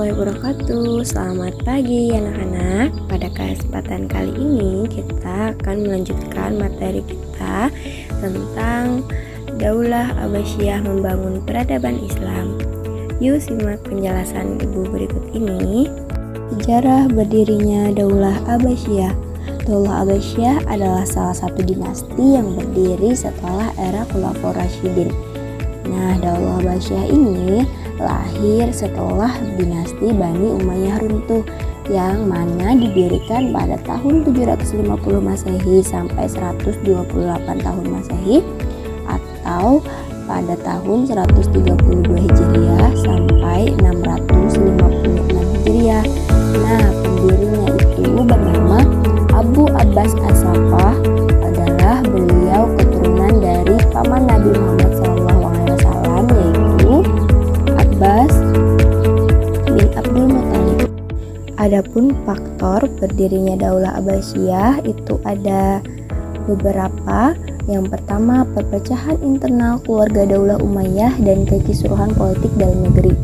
warahmatullahi wabarakatuh. Selamat pagi anak-anak. Pada kesempatan kali ini kita akan melanjutkan materi kita tentang Daulah Abbasiyah membangun peradaban Islam. Yuk simak penjelasan ibu berikut ini. Sejarah berdirinya Daulah Abbasiyah. Daulah Abbasiyah adalah salah satu dinasti yang berdiri setelah era Khulafaur Rasyidin. Nah, Daulah Abbasiyah ini lahir setelah dinasti Bani Umayyah runtuh, yang mana didirikan pada tahun 750 Masehi sampai 128 tahun Masehi, atau pada tahun 132 Hijriah sampai 656 Hijriah. Nah, pendirinya itu bernama Abu Abbas As-Saffah. Adalah beliau keturunan dari paman Nabi Muhammad SAW, yaitu Abbas bin Abdul Muthalib. Adapun faktor berdirinya Daulah Abbasiyah itu ada beberapa. Yang pertama, perpecahan internal keluarga Daulah Umayyah dan kekisruhan politik dalam negeri.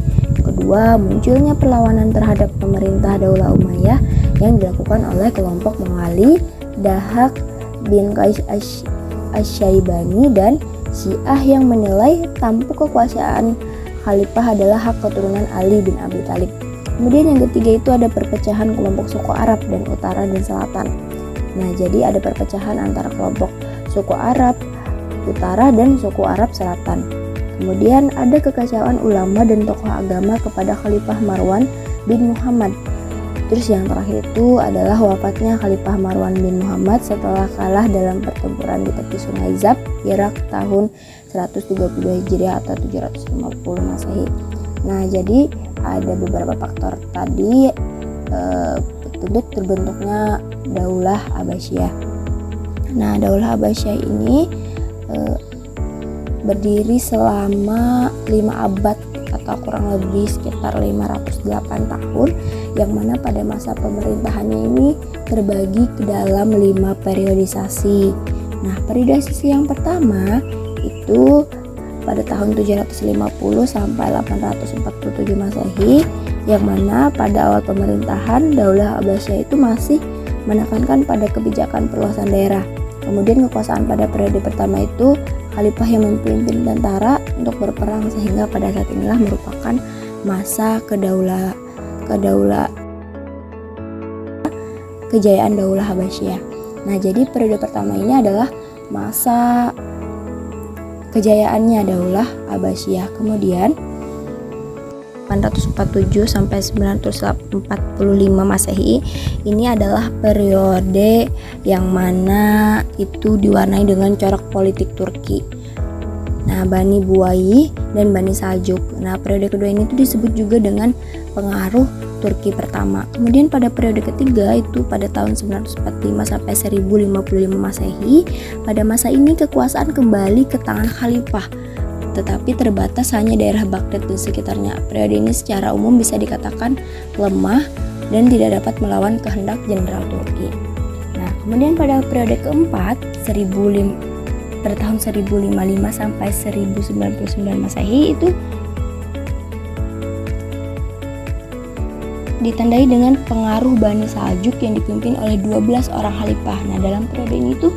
Kedua, munculnya perlawanan terhadap pemerintah Daulah Umayyah yang dilakukan oleh kelompok Mawali, Dahak bin Qais Asy-Syaibani dan Syiah yang menilai tampuk kekuasaan khalifah adalah hak keturunan Ali bin Abi Thalib. Kemudian yang ketiga itu ada perpecahan kelompok suku Arab dan utara dan selatan. Nah, jadi ada perpecahan antara kelompok suku Arab utara dan suku Arab selatan. Kemudian ada kekacauan ulama dan tokoh agama kepada Khalifah Marwan bin Muhammad. Terus yang terakhir itu adalah wafatnya Khalifah Marwan bin Muhammad setelah kalah dalam pertempuran di tepi Sungai Zab, Irak tahun 132 Hijriah atau 750 Masehi. Nah, jadi ada beberapa faktor tadi untuk terbentuknya Daulah Abbasiyah. Nah, Daulah Abbasiyah ini berdiri selama 5 abad atau kurang lebih sekitar 508 tahun, yang mana pada masa pemerintahannya ini terbagi ke dalam 5 periodisasi. Nah, periodisasi yang pertama itu pada tahun 750 sampai 847 Masehi, yang mana pada awal pemerintahan Daulah Abbasiyah itu masih menekankan pada kebijakan perluasan daerah. Kemudian kekuasaan pada periode pertama itu khalifah yang memimpin tentara untuk berperang, sehingga pada saat inilah merupakan masa kejayaan Daulah Abbasiyah. Nah, jadi periode pertama ini adalah masa kejayaannya Daulah Abbasiyah. Kemudian 847 sampai 945 Masehi ini adalah periode yang mana itu diwarnai dengan corak politik Turki. Nah, Bani Buwayh dan Bani Saljuk. Nah, periode kedua ini itu disebut juga dengan pengaruh Turki pertama. Kemudian pada periode ketiga itu pada tahun 945 sampai 1055 Masehi. Pada masa ini kekuasaan kembali ke tangan khalifah, tetapi terbatas hanya daerah Baghdad dan sekitarnya. Periode ini secara umum bisa dikatakan lemah dan tidak dapat melawan kehendak jenderal Turki. Nah, kemudian pada periode keempat pada tahun 1055 sampai 1099 Masehi itu ditandai dengan pengaruh Bani Saljuk yang dipimpin oleh 12 orang khalifah. Nah, dalam periode ini tuh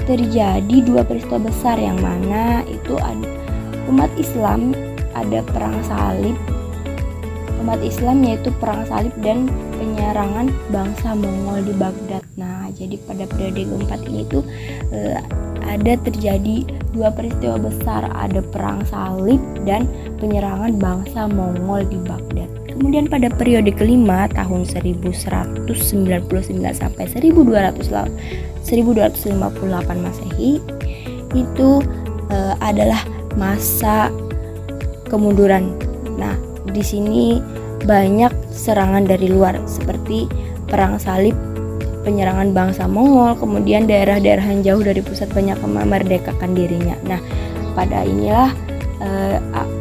terjadi 2 peristiwa besar, yang mana itu ada umat Islam, ada perang salib. Umat Islam yaitu perang salib dan penyerangan bangsa Mongol di Baghdad. Nah, jadi pada periode keempat ini tuh ada terjadi 2 peristiwa besar, ada perang salib dan penyerangan bangsa Mongol di Baghdad. Kemudian pada periode kelima tahun 1199 sampai 1258 Masehi itu adalah masa kemunduran. Nah, di sini banyak serangan dari luar seperti perang salib, penyerangan bangsa Mongol, kemudian daerah-daerah yang jauh dari pusat banyak memerdekakan dirinya. Nah, pada inilah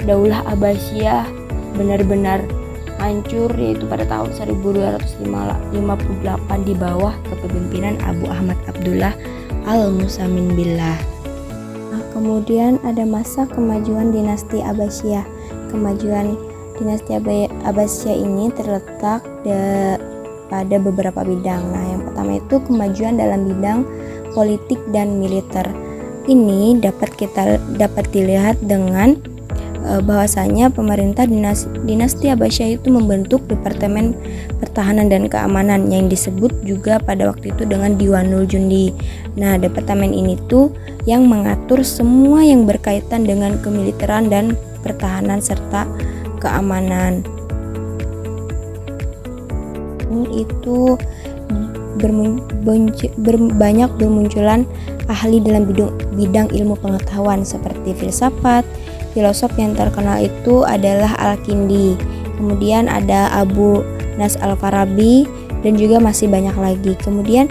Daulah Abbasiyah benar-benar hancur, yaitu pada tahun 1258 di bawah kepemimpinan Abu Ahmad Abdullah Al-Mu'tasim billah. Nah, kemudian ada masa kemajuan dinasti Abbasiyah. Kemajuan dinasti Abbasiyah ini terletak pada beberapa bidang. Nah, yang pertama itu kemajuan dalam bidang politik dan militer. Ini dapat dilihat dengan bahwasanya pemerintah dinasti Abbasiyah itu membentuk Departemen Pertahanan dan Keamanan yang disebut juga pada waktu itu dengan Diwanul Jundi. Nah, departemen ini tuh yang mengatur semua yang berkaitan dengan kemiliteran dan pertahanan serta keamanan. Ini itu banyak bermunculan ahli dalam bidang ilmu pengetahuan seperti filsafat. Filosof yang terkenal itu adalah Al-Kindi, kemudian ada Abu Nas Al-Farabi, dan juga masih banyak lagi. Kemudian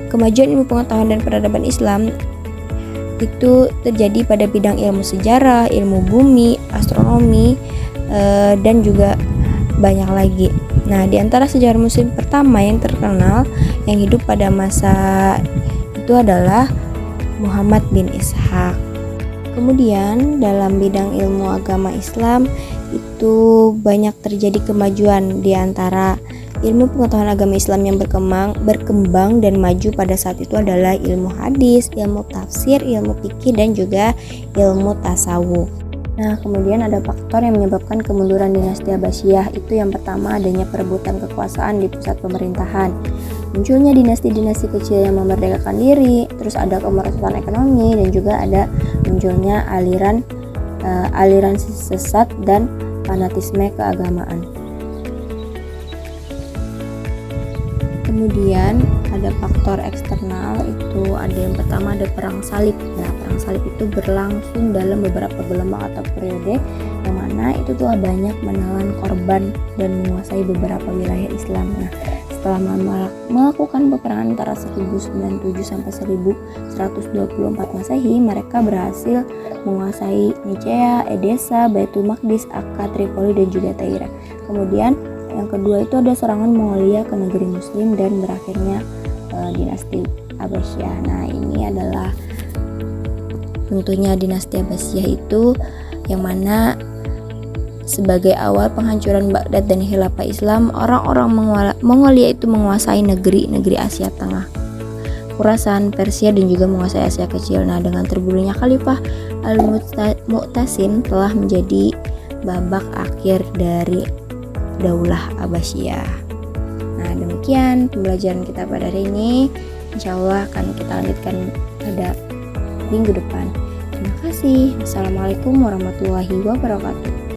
kemajuan ilmu pengetahuan dan peradaban Islam itu terjadi pada bidang ilmu sejarah, ilmu bumi, astronomi, dan juga banyak lagi. Nah, di antara sejarah muslim pertama yang terkenal yang hidup pada masa itu adalah Muhammad bin Ishaq. Kemudian dalam bidang ilmu agama Islam itu banyak terjadi kemajuan. Di antara ilmu pengetahuan agama Islam yang berkembang dan maju pada saat itu adalah ilmu hadis, ilmu tafsir, ilmu fikih, dan juga ilmu tasawuf. Nah, kemudian ada faktor yang menyebabkan kemunduran dinasti Abbasiyah. Itu yang pertama, adanya perebutan kekuasaan di pusat pemerintahan, munculnya dinasti-dinasti kecil yang memerdekakan diri, terus ada kemerosotan ekonomi, dan juga ada munculnya aliran sesat dan fanatisme keagamaan. Kemudian ada faktor eksternal, itu ada yang pertama ada perang salib. Nah, perang salib itu berlangsung dalam beberapa gelombang atau periode yang mana itu tuh banyak menelan korban dan menguasai beberapa wilayah Islam. Nah, setelah melakukan peperangan antara 1097 sampai 1124 Masehi, mereka berhasil menguasai Nicea, Edessa, Baitul Maqdis, Akka, Tripoli, dan juga Taira. Kemudian yang kedua itu ada serangan Mongolia ke negeri Muslim dan berakhirnya dinasti Abbasiyah. Nah, ini adalah tentunya dinasti Abbasiyah itu yang mana sebagai awal penghancuran Baghdad dan Khilafah Islam, orang-orang Mongolia itu menguasai negeri-negeri Asia Tengah, Khurasan, Persia, dan juga menguasai Asia Kecil. Nah, dengan terbunuhnya Khalifah Al-Mu'tasim telah menjadi babak akhir dari Daulah Abbasiyah. Nah, demikian pembelajaran kita pada hari ini. Insya Allah akan kita lanjutkan pada minggu depan. Terima kasih. Assalamualaikum warahmatullahi wabarakatuh.